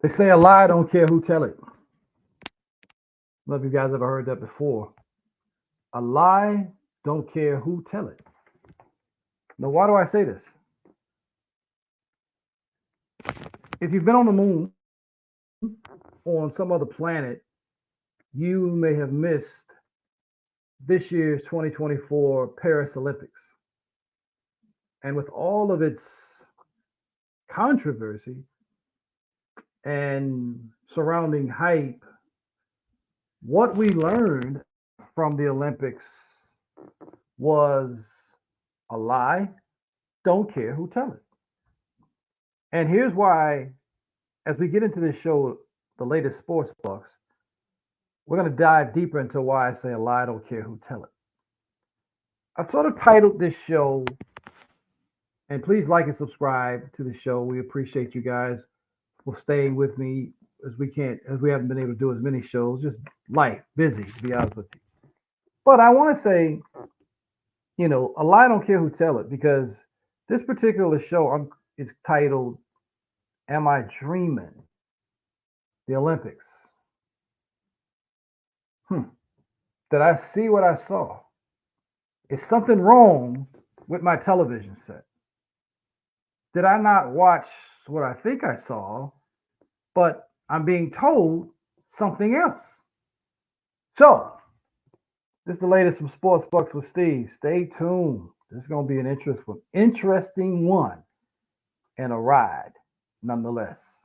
They say a lie don't care who tell it. I don't know if you guys ever heard that before. A lie don't care who tell it. Now, why do I say this? If you've been on the moon, on some other planet, you may have missed this year's 2024 Paris Olympics. And with all of its controversy and surrounding hype, what we learned from the Olympics was a lie. Don't care who tell it. And here's why, as we get into this show, the latest sports bucks, we're going to dive deeper into why I say a lie, don't care who tell it. I've sort of titled this show, and please like and subscribe to the show. We appreciate you guys for staying with me as we haven't been able to do as many shows, just life, busy, to be honest with you. But I want to say, a lie don't care who tell it, because this particular show is titled, Am I Dreaming? The Olympics. Did I see what I saw? Is something wrong with my television set? Did I not watch what I think I saw, but I'm being told something else? So, this is the latest from Sports Bucks with Steve. Stay tuned. This is going to be an interesting one and a ride, nonetheless.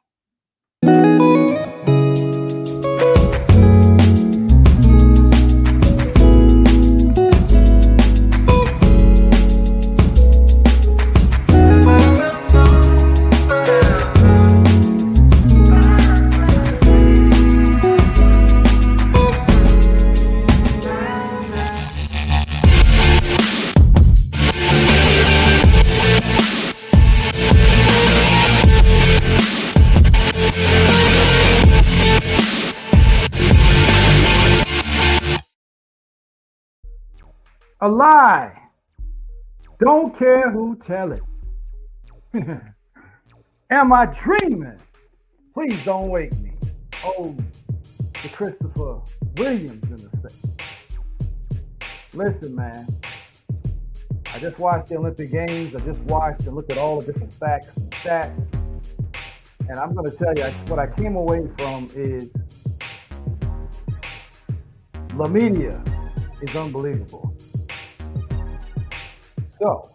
A lie. Don't care who tell it. Am I dreaming? Please don't wake me. Oh, to Christopher Williams in the set. Listen, man. I just watched the Olympic Games. I just watched and looked at all the different facts and stats. And I'm going to tell you, what I came away from is the media is unbelievable. So,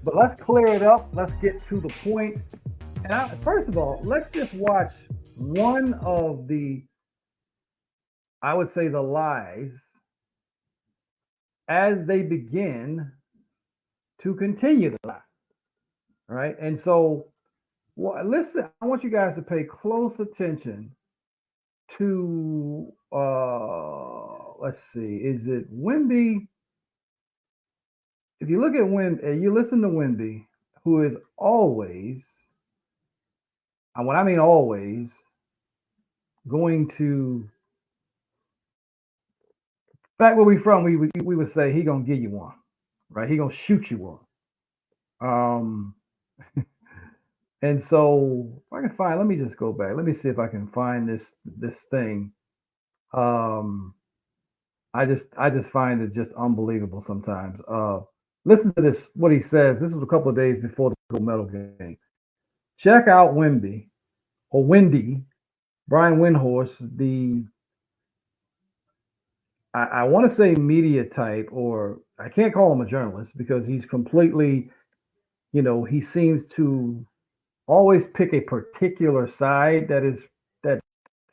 but let's clear it up. Let's get to the point. And first of all, let's just watch one of I would say, the lies as they begin to continue to lie. All right. And so, listen, I want you guys to pay close attention to, let's see, is it Wemby? If you look at you listen to Wemby, who is always, and when I mean always, going to, back where we from, we would say he gonna give you one, right? He gonna shoot you one. And so if I can find, let me just go back. Let me see if I can find this thing. I just find it just unbelievable sometimes. Listen to this, what he says. This was a couple of days before the gold medal game. Check out Wemby, or Wendy, Brian Windhorst, I want to say media type, or I can't call him a journalist because he's completely, he seems to always pick a particular side that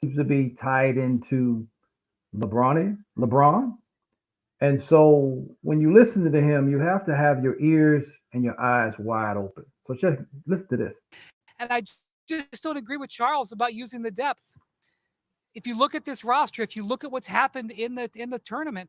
seems to be tied into LeBron. And so when you listen to him, you have to have your ears and your eyes wide open. So just listen to this. And I just don't agree with Charles about using the depth. If you look at this roster, if you look at what's happened in the tournament,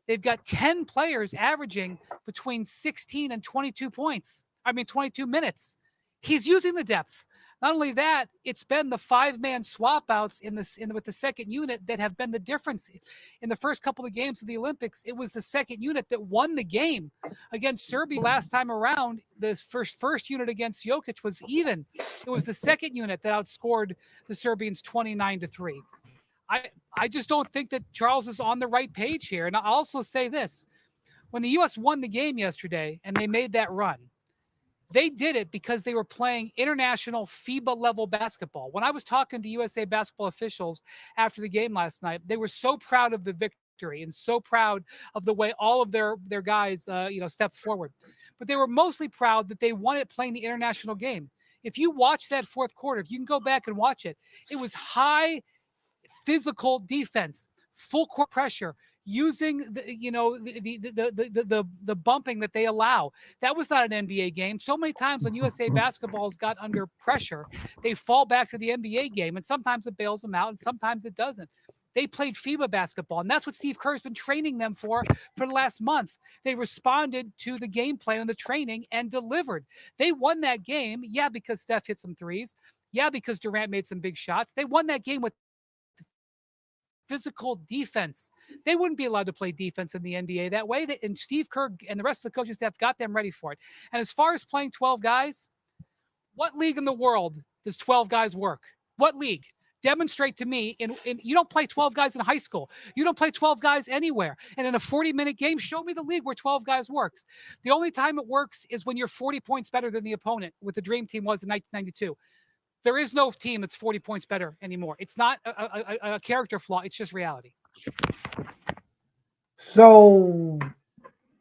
they've got 10 players averaging between 16 and 22 points. 22 minutes. He's using the depth. Not only that, it's been the 5-man swap outs with the second unit that have been the difference. In the first couple of games of the Olympics, it was the second unit that won the game against Serbia last time around. The first unit against Jokić was even. It was the second unit that outscored the Serbians 29-3. I just don't think that Charles is on the right page here. And I'll also say this. When the U.S. won the game yesterday and they made that run, they did it because they were playing international FIBA level basketball. When I was talking to USA basketball officials after the game last night, they were so proud of the victory and so proud of the way all of their guys, stepped forward. But they were mostly proud that they won it playing the international game. If you watch that fourth quarter, if you can go back and watch it, it was high physical defense, full court pressure, using the bumping that they allow. That was not an NBA game. So many times when USA basketballs got under pressure, they fall back to the NBA game, and sometimes it bails them out, and sometimes it doesn't. They played FIBA basketball, and that's what Steve Kerr's been training them for the last month. They responded to the game plan and the training and delivered. They won that game, yeah, because Steph hit some threes. Yeah, because Durant made some big shots. They won that game with physical defense. They wouldn't be allowed to play defense in the NBA that way. And Steve Kerr and the rest of the coaching staff got them ready for it. And as far as playing 12 guys, what league in the world does 12 guys work? What league? Demonstrate to me. You don't play 12 guys in high school. You don't play 12 guys anywhere. And in a 40-minute game, show me the league where 12 guys works. The only time it works is when you're 40 points better than the opponent, what the Dream Team was in 1992. There is no team that's 40 points better anymore. It's not a character flaw. It's just reality. So,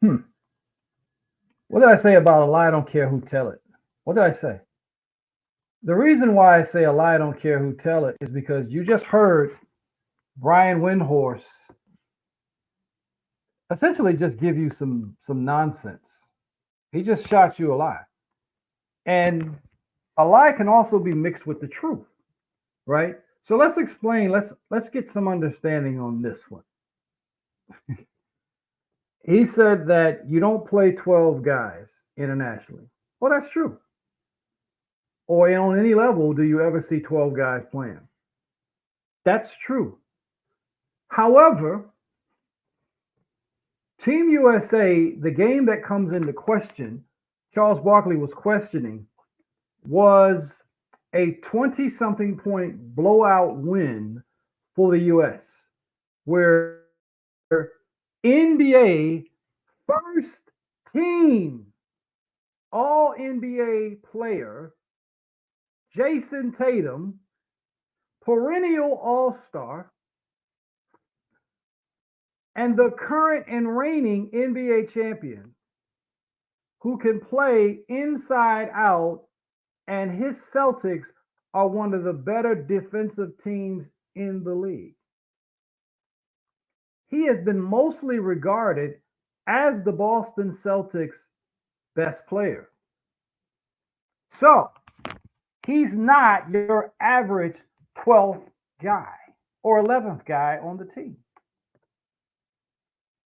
what did I say about a lie? I don't care who tell it. What did I say? The reason why I say a lie, I don't care who tell it, is because you just heard Brian Windhorst essentially just give you some nonsense. He just shot you a lie. And a lie can also be mixed with the truth, right? So let's explain. Let's get some understanding on this one. He said that you don't play 12 guys internationally. Well, that's true. Or on any level, do you ever see 12 guys playing? That's true. However, Team USA, the game that comes into question, Charles Barkley was questioning, was a 20-something point blowout win for the U.S., where NBA first team all NBA player Jason Tatum, perennial all-star, and the current and reigning NBA champion, who can play inside out, and his Celtics are one of the better defensive teams in the league. He has been mostly regarded as the Boston Celtics' best player. So, he's not your average 12th guy or 11th guy on the team.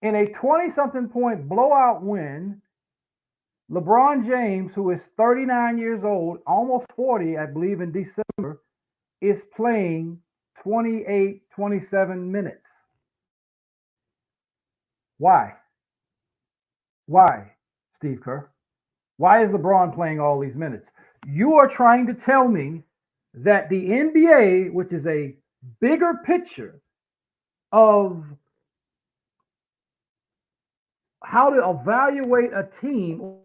In a 20-something point blowout win, LeBron James, who is 39 years old, almost 40, I believe, in December, is playing 28, 27 minutes. Why? Why, Steve Kerr? Why is LeBron playing all these minutes? You are trying to tell me that the NBA, which is a bigger picture of how to evaluate a team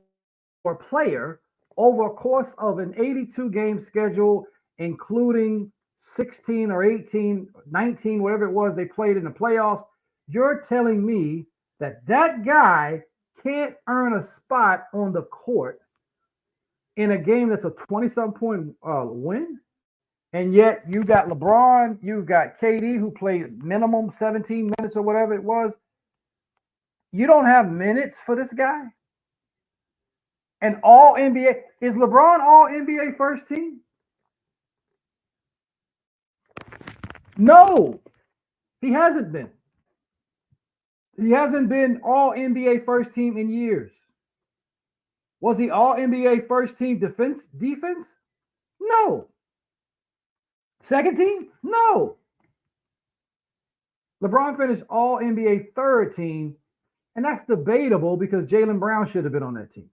or player over a course of an 82-game schedule, including 16 or 18, 19, whatever it was they played in the playoffs, you're telling me that that guy can't earn a spot on the court in a game that's a 20-something point win? And yet you got LeBron, you've got KD, who played minimum 17 minutes or whatever it was. You don't have minutes for this guy? And all NBA, is LeBron all NBA first team? No, he hasn't been. He hasn't been all NBA first team in years. Was he all NBA first team defense? No. Second team? No. LeBron finished all NBA third team, and that's debatable because Jaylen Brown should have been on that team.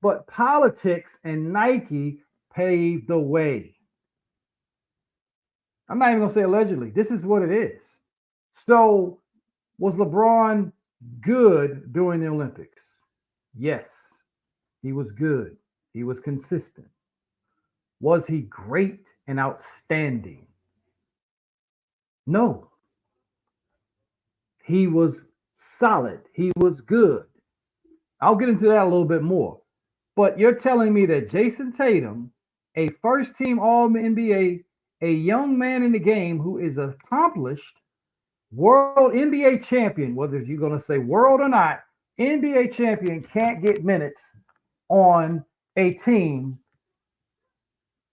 But politics and Nike paved the way. I'm not even going to say allegedly. This is what it is. So, was LeBron good during the Olympics? Yes, he was good. He was consistent. Was he great and outstanding? No. He was solid. He was good. I'll get into that a little bit more. But you're telling me that Jason Tatum, a first team All NBA, a young man in the game who is accomplished world NBA champion, whether you're going to say world or not, NBA champion can't get minutes on a team,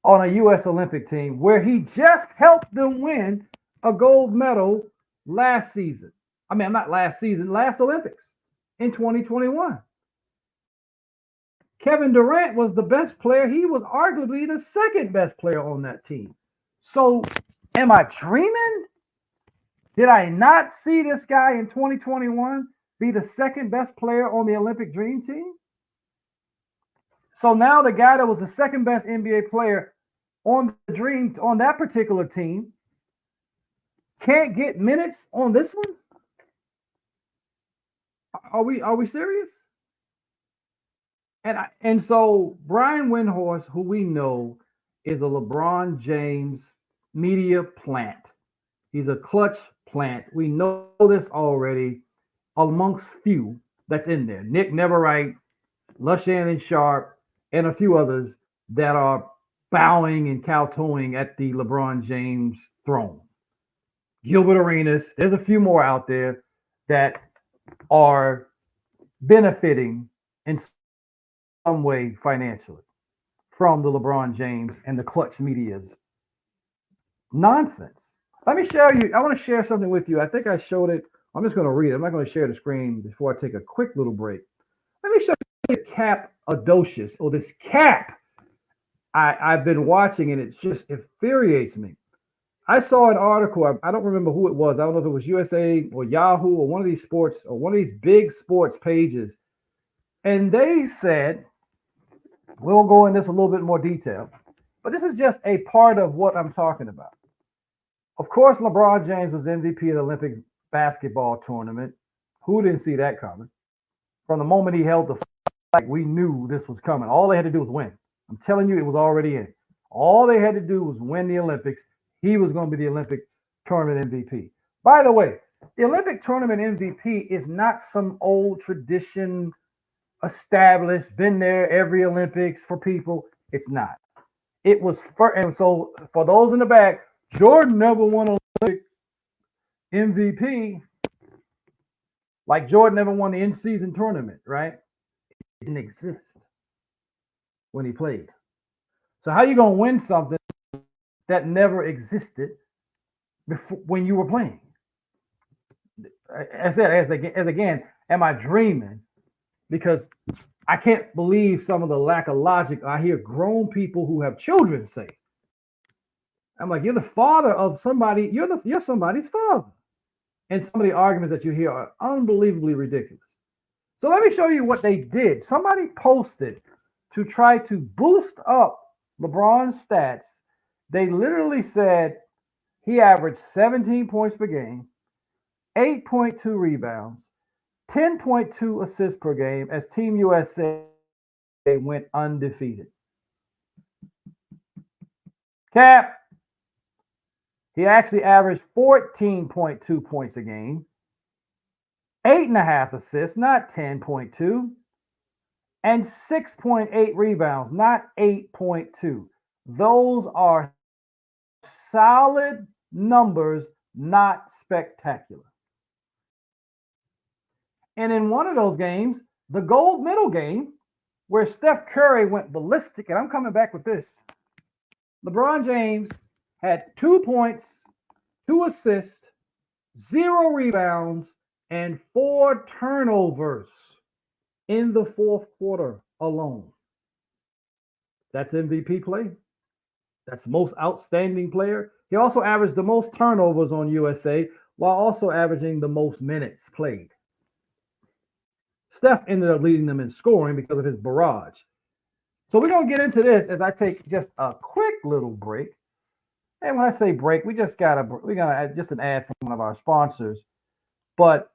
on a U.S. Olympic team, where he just helped them win a gold medal last season. I mean, not last season, last Olympics in 2021. Kevin Durant was the best player. He was arguably the second best player on that team. So, am I dreaming? Did I not see this guy in 2021 be the second best player on the Olympic Dream Team? So now the guy that was the second best NBA player on the Dream, on that particular team, can't get minutes on this one? Are we serious? And so Brian Windhorst, who we know is a LeBron James media plant. He's a clutch plant. We know this already amongst few that's in there. Nick Neverright, LaShannon Sharp, and a few others that are bowing and kowtowing at the LeBron James throne. Gilbert Arenas, there's a few more out there that are benefiting in some way financially from the LeBron James and the clutch media's nonsense. Let me show you. I want to share something with you. I think I showed it. I'm just going to read it. I'm not going to share the screen before I take a quick little break. Let me show you Cap Adocious, or this cap I've been watching, and it just infuriates me. I saw an article. I don't remember who it was. I don't know if it was USA or Yahoo or one of these sports or one of these big sports pages. And they said, we'll go in this a little bit more detail, but this is just a part of what I'm talking about. Of course, LeBron James was MVP of the Olympics basketball tournament. Who didn't see that coming? From the moment he held the flag, we knew this was coming. All they had to do was win. I'm telling you, it was already in. All they had to do was win the Olympics. He was going to be the Olympic tournament MVP. By the way, the Olympic tournament MVP is not some old tradition established, been there every Olympics for people. It's not. It was and so for those in the back, Jordan never won Olympic MVP. Like Jordan never won the in-season tournament, right? It didn't exist when he played. So how you gonna win something that never existed before when you were playing? I said, as again, am I dreaming? Because I can't believe some of the lack of logic I hear grown people who have children say. I'm like, you're the father of somebody. You're somebody's father. And some of the arguments that you hear are unbelievably ridiculous. So let me show you what they did. Somebody posted to try to boost up LeBron's stats. They literally said he averaged 17 points per game, 8.2 rebounds, 10.2 assists per game as Team USA went undefeated. Cap, he actually averaged 14.2 points a game, 8.5 assists, not 10.2, and 6.8 rebounds, not 8.2. Those are solid numbers, not spectacular. And in one of those games, the gold medal game, where Steph Curry went ballistic, and I'm coming back with this. LeBron James had 2 points, 2 assists, 0 rebounds, and 4 turnovers in the fourth quarter alone. That's MVP play. That's the most outstanding player. He also averaged the most turnovers on USA while also averaging the most minutes played. Steph ended up leading them in scoring because of his barrage. So we're going to get into this as I take just a quick little break. And when I say break, we got just an ad from one of our sponsors. But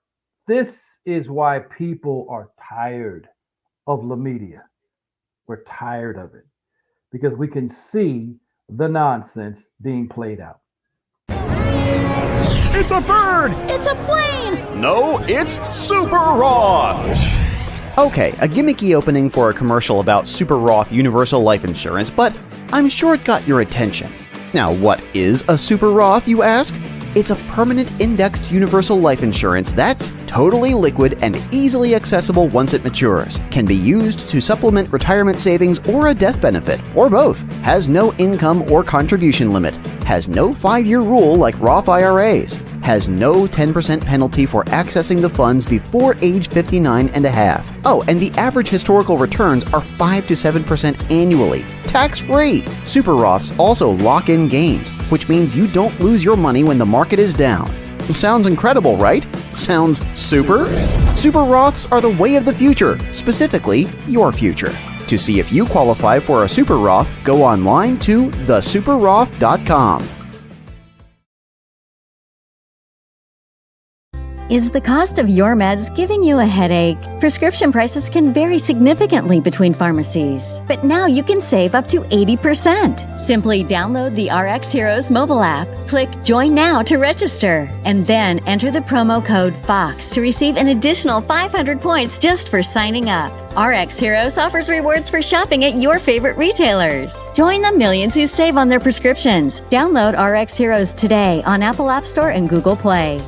this is why people are tired of La Media. We're tired of it because we can see the nonsense being played out. It's a bird! It's a plane! No, it's Super Roth! Okay, a gimmicky opening for a commercial about Super Roth Universal Life Insurance, but I'm sure it got your attention. Now, what is a Super Roth, you ask? It's a permanent indexed universal life insurance that's totally liquid and easily accessible once it matures. Can be used to supplement retirement savings or a death benefit, or both. Has no income or contribution limit. Has no 5-year rule like Roth IRAs. Has no 10% penalty for accessing the funds before age 59 and a half. Oh, and the average historical returns are 5 to 7% annually. Tax-free! Super Roths also lock in gains, which means you don't lose your money when the market is down. Sounds incredible, right? Sounds super? Super Roths are the way of the future, specifically your future. To see if you qualify for a Super Roth, go online to thesuperroth.com. Is the cost of your meds giving you a headache? Prescription prices can vary significantly between pharmacies, but now you can save up to 80%. Simply download the RX Heroes mobile app, click Join Now to register, and then enter the promo code FOX to receive an additional 500 points just for signing up. RX Heroes offers rewards for shopping at your favorite retailers. Join the millions who save on their prescriptions. Download RX Heroes today on Apple App Store and Google Play.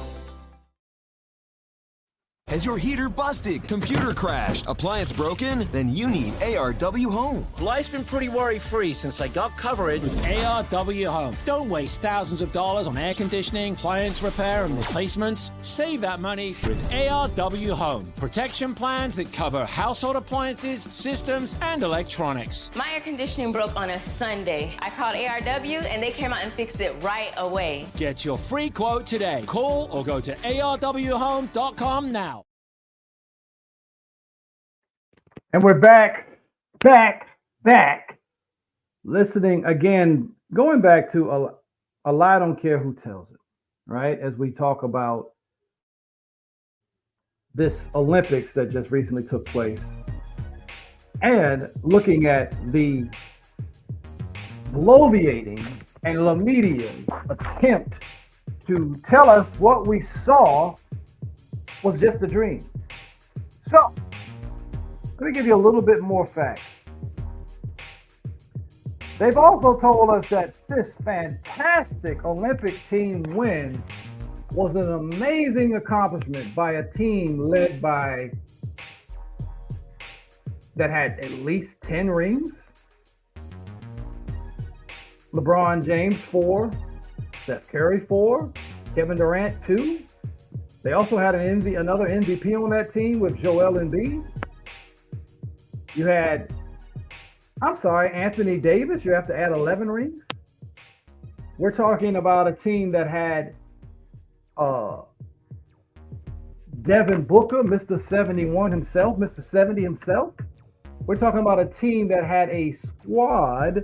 Has your heater busted, computer crashed, appliance broken? Then you need ARW Home. Life's been pretty worry-free since I got covered with ARW Home. Don't waste thousands of dollars on air conditioning, appliance repair, and replacements. Save that money with ARW Home. Protection plans that cover household appliances, systems, and electronics. My air conditioning broke on a Sunday. I called ARW, and they came out and fixed it right away. Get your free quote today. Call or go to arwhome.com now. And we're back, listening again, going back to a lie, don't care who tells it, right? As we talk about this Olympics that just recently took place and looking at the bloviating and La Media's attempt to tell us what we saw was just a dream. So, let me give you a little bit more facts. They've also told us that this fantastic Olympic team win was an amazing accomplishment by a team led by that had at least 10 rings. LeBron James 4, Steph Curry 4, Kevin Durant 2. They also had another MVP on that team with Joel Embiid. You had, Anthony Davis. You have to add 11 rings. We're talking about a team that had Devin Booker, Mr. 71 himself, Mr. 70 himself. We're talking about a team that had a squad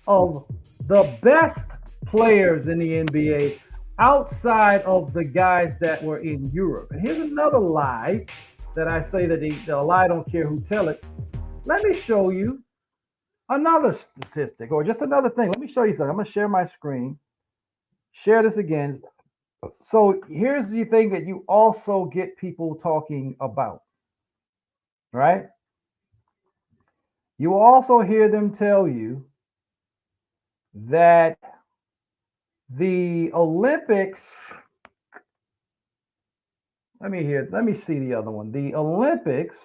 of the best players in the NBA outside of the guys that were in Europe. And here's another lie that I say that the lie don't care who tell it. Let me show you another statistic or just another thing. Let me show you something. I'm going to share my screen. Share this again. So here's the thing that you also get people talking about, right? You also hear them tell you that the Olympics, let me see the other one. The Olympics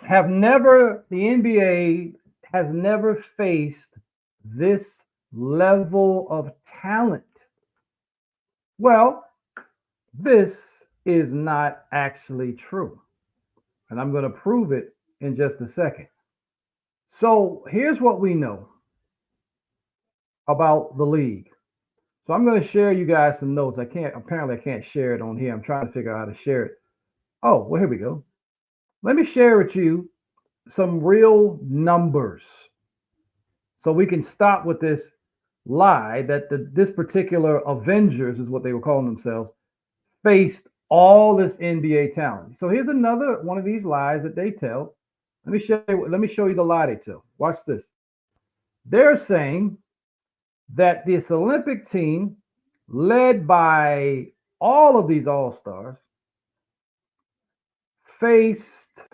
the NBA has never faced this level of talent. Well, this is not actually true. And I'm going to prove it in just a second. So here's what we know about the league. So I'm going to share you guys some notes. I can't share it on here. I'm trying to figure out how to share it. Oh, well, here we go. Let me share with you some real numbers so we can stop with this lie that this particular Avengers is what they were calling themselves faced all this NBA talent. So here's another one of these lies that they tell. Let me show you the lie they tell. Watch this. They're saying that this Olympic team, led by all of these all-stars, faced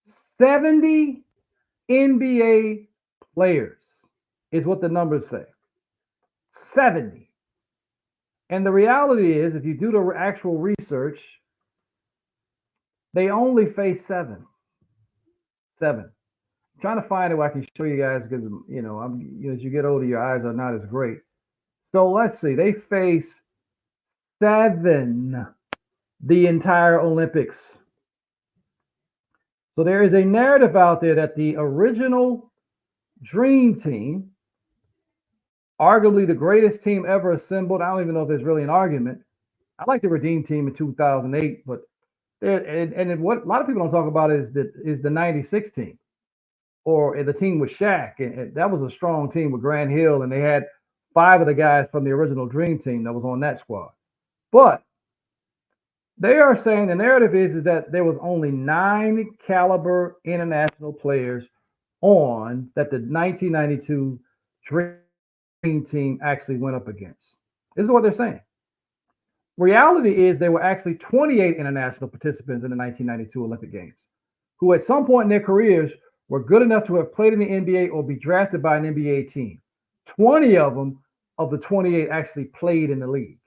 70 NBA players, is what the numbers say. 70. And the reality is, if you do the actual research, they only face 7. 7. I'm trying to find it where I can show you guys because, as you get older, your eyes are not as great. So let's see. They face 7 the entire Olympics. So there is a narrative out there that the original Dream Team, arguably the greatest team ever assembled. I don't even know if there's really an argument. I like the Redeem Team in 2008, but and what a lot of people don't talk about is the 96 team, or the team with Shaq. And that was a strong team with Grant Hill, and they had 5 of the guys from the original Dream Team that was on that squad. But they are saying the narrative is that there was only 9 caliber international players on that the 1992 Dream Team actually went up against. This is what they're saying. Reality is there were actually 28 international participants in the 1992 Olympic Games who at some point in their careers were good enough to have played in the NBA or be drafted by an NBA team. 20 of them, of the 28, actually played in the league.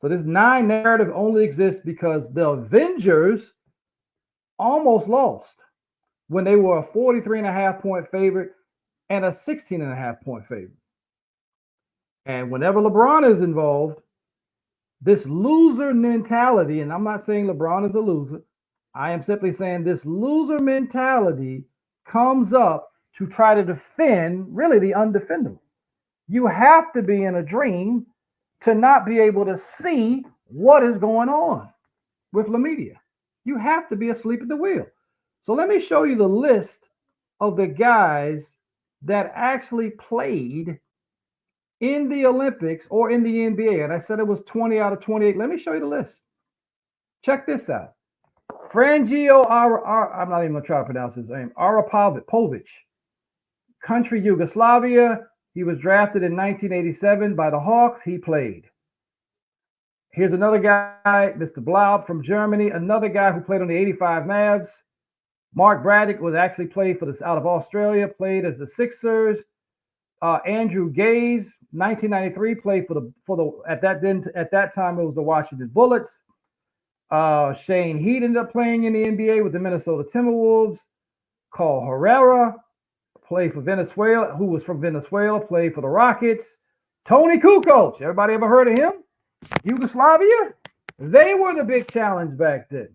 So this 9 narrative only exists because the Avengers almost lost when they were a 43.5 point favorite and a 16.5 point favorite. And whenever LeBron is involved, this loser mentality, and I'm not saying LeBron is a loser, I am simply saying this loser mentality comes up to try to defend really the undefendable. You have to be in a dream to not be able to see what is going on with the media. You have to be asleep at the wheel. So let me show you the list of the guys that actually played in the Olympics or in the NBA. And I said it was 20 out of 28. Let me show you the list. Check this out. Franjo, I'm not even going to try to pronounce his name, Arapovic, country Yugoslavia. He was drafted in 1987 by the Hawks. He played. Here's another guy, Mr. Blaub from Germany, another guy who played on the 85 Mavs. Mark Braddock was actually played for this out of Australia, played as the Sixers. Andrew Gaze, 1993, played for the at that time it was the Washington Bullets. Shane Heat ended up playing in the NBA with the Minnesota Timberwolves. Carl Herrera played for Venezuela, who was from Venezuela, played for the Rockets. Tony Kukoc, everybody ever heard of him? Yugoslavia? They were the big challenge back then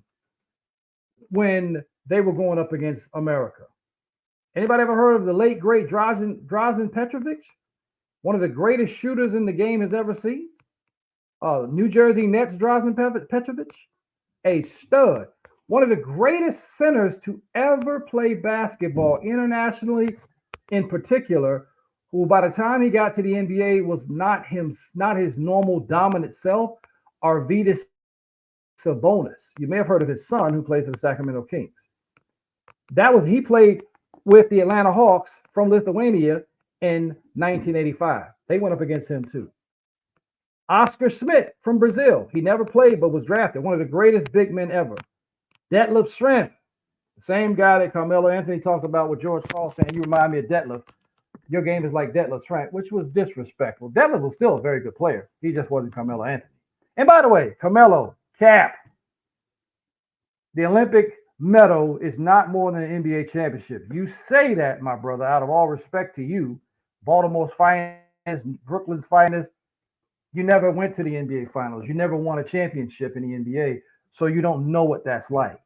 when they were going up against America. Anybody ever heard of the late, great Drazen Petrovic? One of the greatest shooters in the game has ever seen. New Jersey Nets Drazen Petrovic, a stud. One of the greatest centers to ever play basketball internationally in particular, who by the time he got to the NBA was not his normal dominant self, Arvydas Sabonis. You may have heard of his son who plays for the Sacramento Kings. He played with the Atlanta Hawks from Lithuania in 1985. They went up against him too. Oscar Schmidt from Brazil. He never played but was drafted. One of the greatest big men ever. Detlef Schrempf, the same guy that Carmelo Anthony talked about with George Paul saying, you remind me of Detlef. Your game is like Detlef Schrempf, which was disrespectful. Detlef was still a very good player. He just wasn't Carmelo Anthony. And by the way, Carmelo, Cap, the Olympic medal is not more than an NBA championship. You say that, my brother, out of all respect to you, Baltimore's finest, Brooklyn's finest. You never went to the NBA finals. You never won a championship in the NBA, so you don't know what that's like.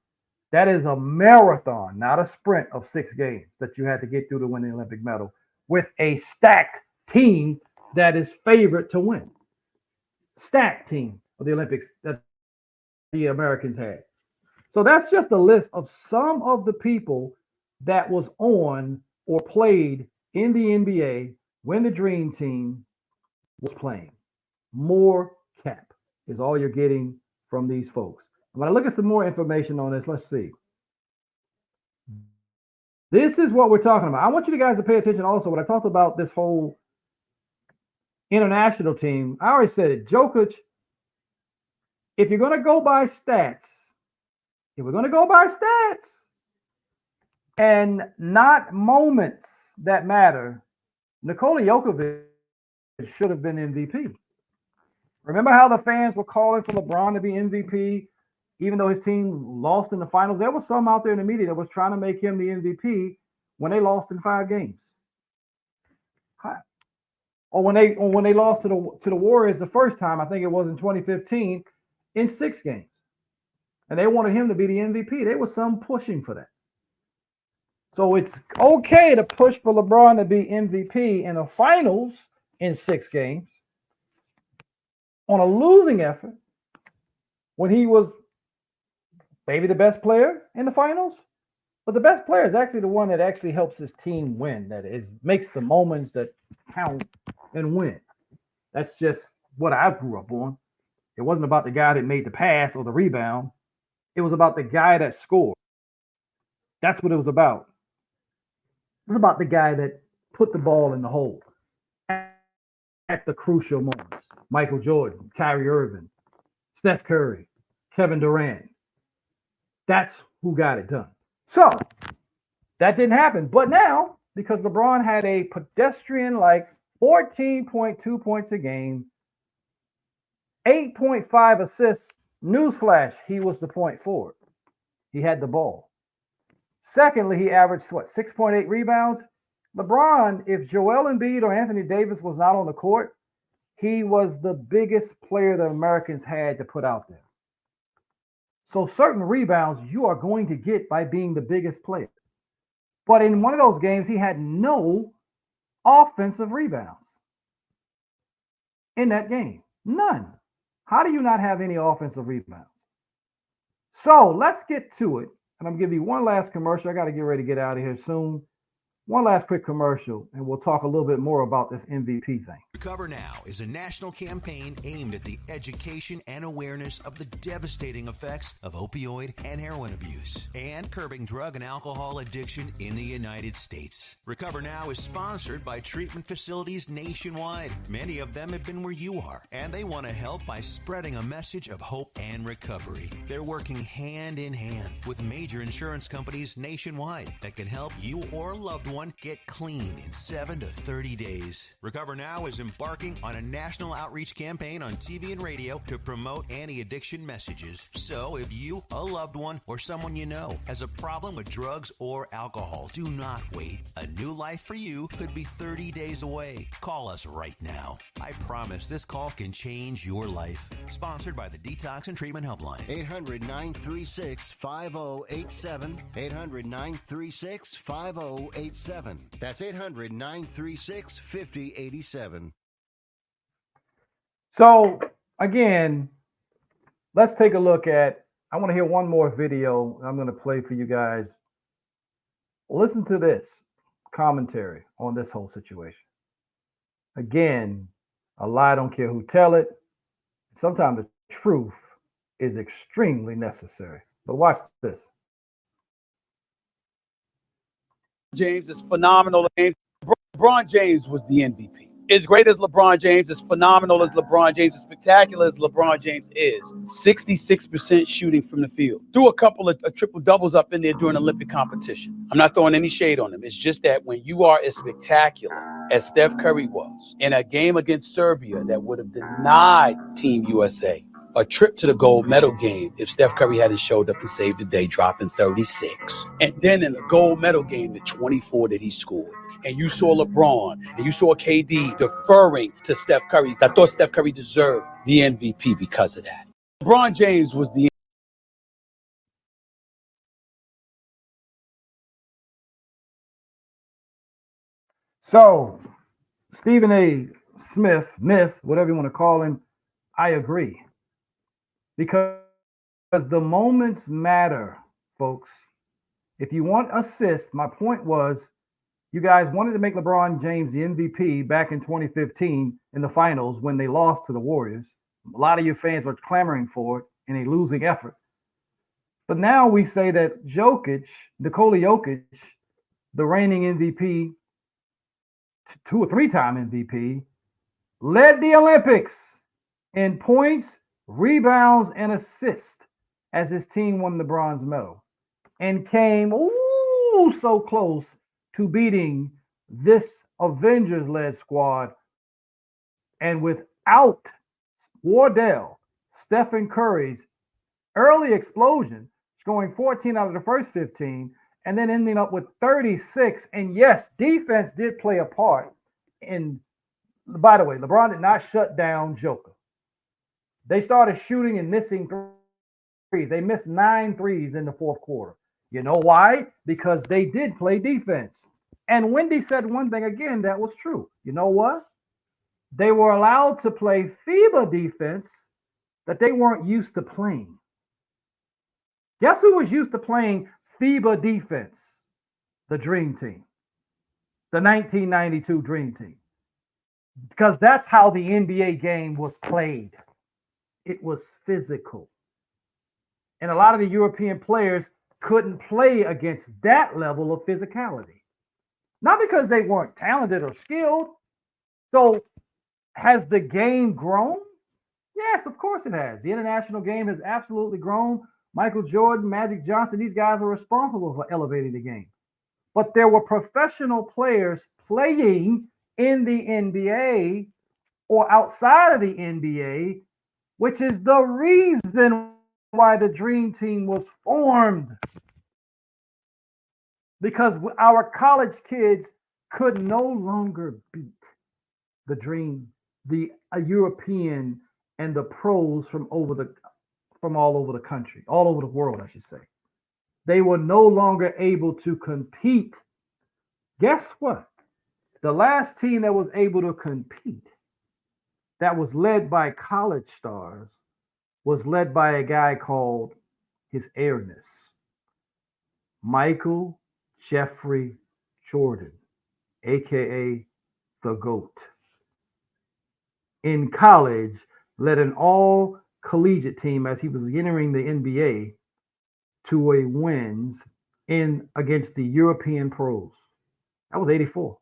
That is a marathon, not a sprint of 6 games that you had to get through to win the Olympic medal with a stacked team that is favored to win. Stacked team of the Olympics that the Americans had. So that's just a list of some of the people that was on or played in the NBA when the Dream Team was playing. More cap is all you're getting from these folks. I'm going to look at some more information on this. Let's see. This is what we're talking about. I want you guys to pay attention also when I talked about this whole international team. I already said it. Jokić, if you're going to go by stats, and not moments that matter, Nikola Jokić should have been MVP. Remember how the fans were calling for LeBron to be MVP, even though his team lost in the finals? There was some out there in the media that was trying to make him the MVP when they lost in 5 games. Or when they lost to the Warriors the first time, I think it was in 2015, in 6 games. And they wanted him to be the MVP. There was some pushing for that. So it's okay to push for LeBron to be MVP in the finals in 6 games on a losing effort when he was maybe the best player in the finals. But the best player is actually the one that actually helps his team win, that is makes the moments that count and win. That's just what I grew up on. It wasn't about the guy that made the pass or the rebound. It was about the guy that scored. That's what it was about. It was about the guy that put the ball in the hole at the crucial moments. Michael Jordan, Kyrie Irving, Steph Curry, Kevin Durant. That's who got it done. So that didn't happen. But now, because LeBron had a pedestrian-like 14.2 points a game, 8.5 assists, newsflash, he was the point forward. He had the ball. Secondly, he averaged, 6.8 rebounds? LeBron, if Joel Embiid or Anthony Davis was not on the court, he was the biggest player the Americans had to put out there. So certain rebounds you are going to get by being the biggest player. But in one of those games, he had no offensive rebounds in that game. None. How do you not have any offensive rebounds? So let's get to it. And I'm going to give you one last commercial. I got to get ready to get out of here soon. One last quick commercial, and we'll talk a little bit more about this MVP thing. Recover Now is a national campaign aimed at the education and awareness of the devastating effects of opioid and heroin abuse and curbing drug and alcohol addiction in the United States. Recover Now is sponsored by treatment facilities nationwide. Many of them have been where you are, and they want to help by spreading a message of hope and recovery. They're working hand in hand with major insurance companies nationwide that can help you or a loved one get clean in 7 to 30 days. Recover Now is embarking on a national outreach campaign on TV and radio to promote anti-addiction messages. So if you, a loved one, or someone you know has a problem with drugs or alcohol, do not wait. A new life for you could be 30 days away. Call us right now. I promise this call can change your life. Sponsored by the Detox and Treatment Helpline. 800-936-5087. 800-936-5087. That's 800-936-5087. So again, let's take a look at, I want to hear one more video I'm going to play for you guys. Listen to this commentary on this whole situation. Again, a lie don't care who tell it. Sometimes the truth is extremely necessary. But watch this. James is phenomenal. LeBron James was the MVP. As great as LeBron James, as phenomenal as LeBron James, as spectacular as LeBron James is, 66% shooting from the field. Threw a couple of triple doubles up in there during Olympic competition. I'm not throwing any shade on him. It's just that when you are as spectacular as Steph Curry was in a game against Serbia that would have denied Team USA a trip to the gold medal game if Steph Curry hadn't showed up and saved the day, dropping 36. And then in the gold medal game, the 24 that he scored. And you saw LeBron and you saw KD deferring to Steph Curry. I thought Steph Curry deserved the MVP because of that. LeBron James was the So, Stephen A. Smith, Myth, whatever you want to call him, I agree. Because the moments matter, folks. If you want assists, my point was you guys wanted to make LeBron James the MVP back in 2015 in the finals when they lost to the Warriors. A lot of you fans were clamoring for it in a losing effort. But now we say that Jokić, Nikola Jokić, the reigning MVP, 2 or 3-time MVP, led the Olympics in points, rebounds, and assists as his team won the bronze medal and came so close to beating this Avengers-led squad. And without Wardell, Stephen Curry's early explosion, scoring 14 out of the first 15, and then ending up with 36. And yes, defense did play a part. And by the way, LeBron did not shut down Joker. They started shooting and missing threes. They missed 9 threes in the fourth quarter. You know why? Because they did play defense. And Wendy said one thing again that was true. You know what? They were allowed to play FIBA defense that they weren't used to playing. Guess who was used to playing FIBA defense? The Dream Team. The 1992 Dream Team. Because that's how the NBA game was played. It was physical. And a lot of the European players couldn't play against that level of physicality. Not because they weren't talented or skilled. So has the game grown? Yes, of course it has. The international game has absolutely grown. Michael Jordan, Magic Johnson, these guys were responsible for elevating the game. But there were professional players playing in the NBA or outside of the NBA, which is the reason why the Dream Team was formed. Because our college kids could no longer beat the Dream, the European and the pros from all over the country, all over the world, I should say. They were no longer able to compete. Guess what? The last team that was able to compete, that was led by college stars, was led by a guy called His Airness, Michael Jeffrey Jordan, aka the GOAT. In college, led an all collegiate team as he was entering the NBA to a wins against the European pros. That was 84.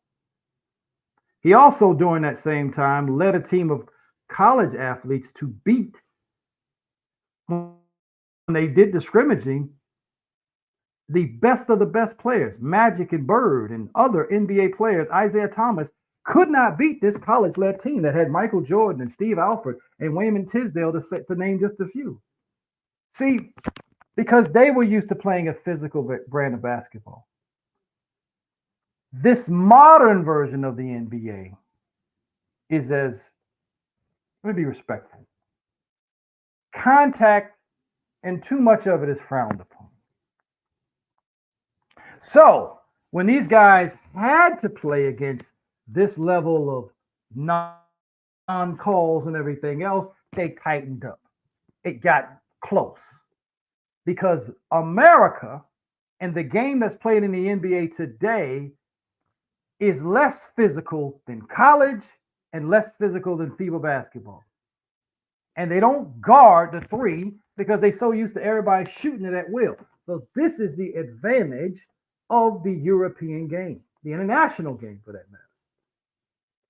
He also, during that same time, led a team of college athletes to beat, when they did the scrimmaging, the best of the best players, Magic and Bird and other NBA players. Isaiah Thomas could not beat this college-led team that had Michael Jordan and Steve Alford and Wayman Tisdale, to name just a few. See, because they were used to playing a physical brand of basketball. This modern version of the NBA is let me be respectful. Contact and too much of it is frowned upon. So when these guys had to play against this level of non-calls and everything else, they tightened up. It got close because America and the game that's played in the NBA today is less physical than college and less physical than FIBA basketball. And they don't guard the three because they're so used to everybody shooting it at will. So this is the advantage of the European game, the international game for that matter.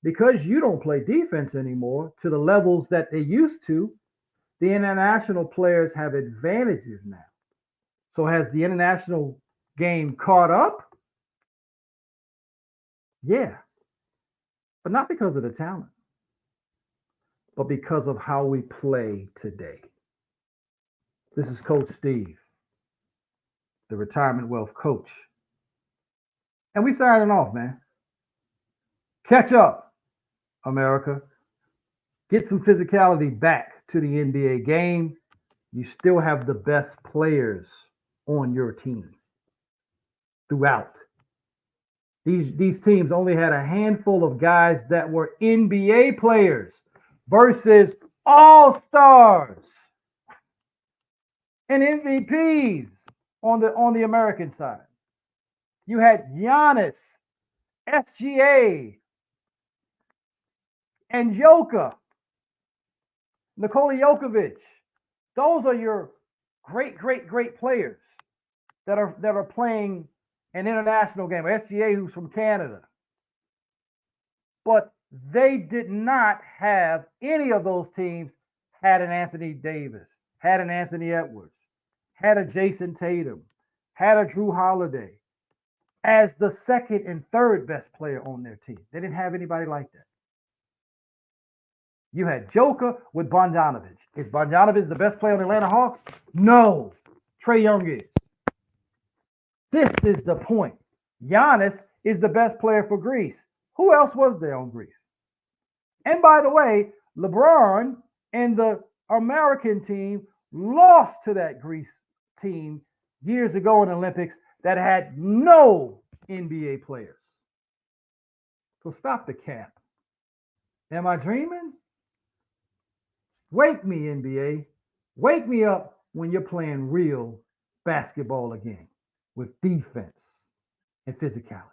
Because you don't play defense anymore to the levels that they used to, the international players have advantages now. So has the international game caught up? Yeah. But not because of the talent, but because of how we play today. This is Coach Steve, the Retirement Wealth Coach. And we signing off, man. Catch up, America. Get some physicality back to the NBA game. You still have the best players on your team throughout. These teams only had a handful of guys that were NBA players versus all-stars and MVPs on the American side. You had Giannis, SGA, and Nikola Jokić. Those are your great players that are playing an international game. SGA, who's from Canada. But they did not have any of those teams had an Anthony Davis, had an Anthony Edwards, had a Jason Tatum, had a Drew Holiday as the second and third best player on their team. They didn't have anybody like that. You had Joker with Bogdanović. Is Bogdanović the best player on the Atlanta Hawks? No. Trae Young is. This is the point. Giannis is the best player for Greece. Who else was there on Greece? And by the way, LeBron and the American team lost to that Greece team years ago in the Olympics that had no NBA players. So stop the cap. Am I dreaming? Wake me, NBA. Wake me up when you're playing real basketball again with defense and physicality.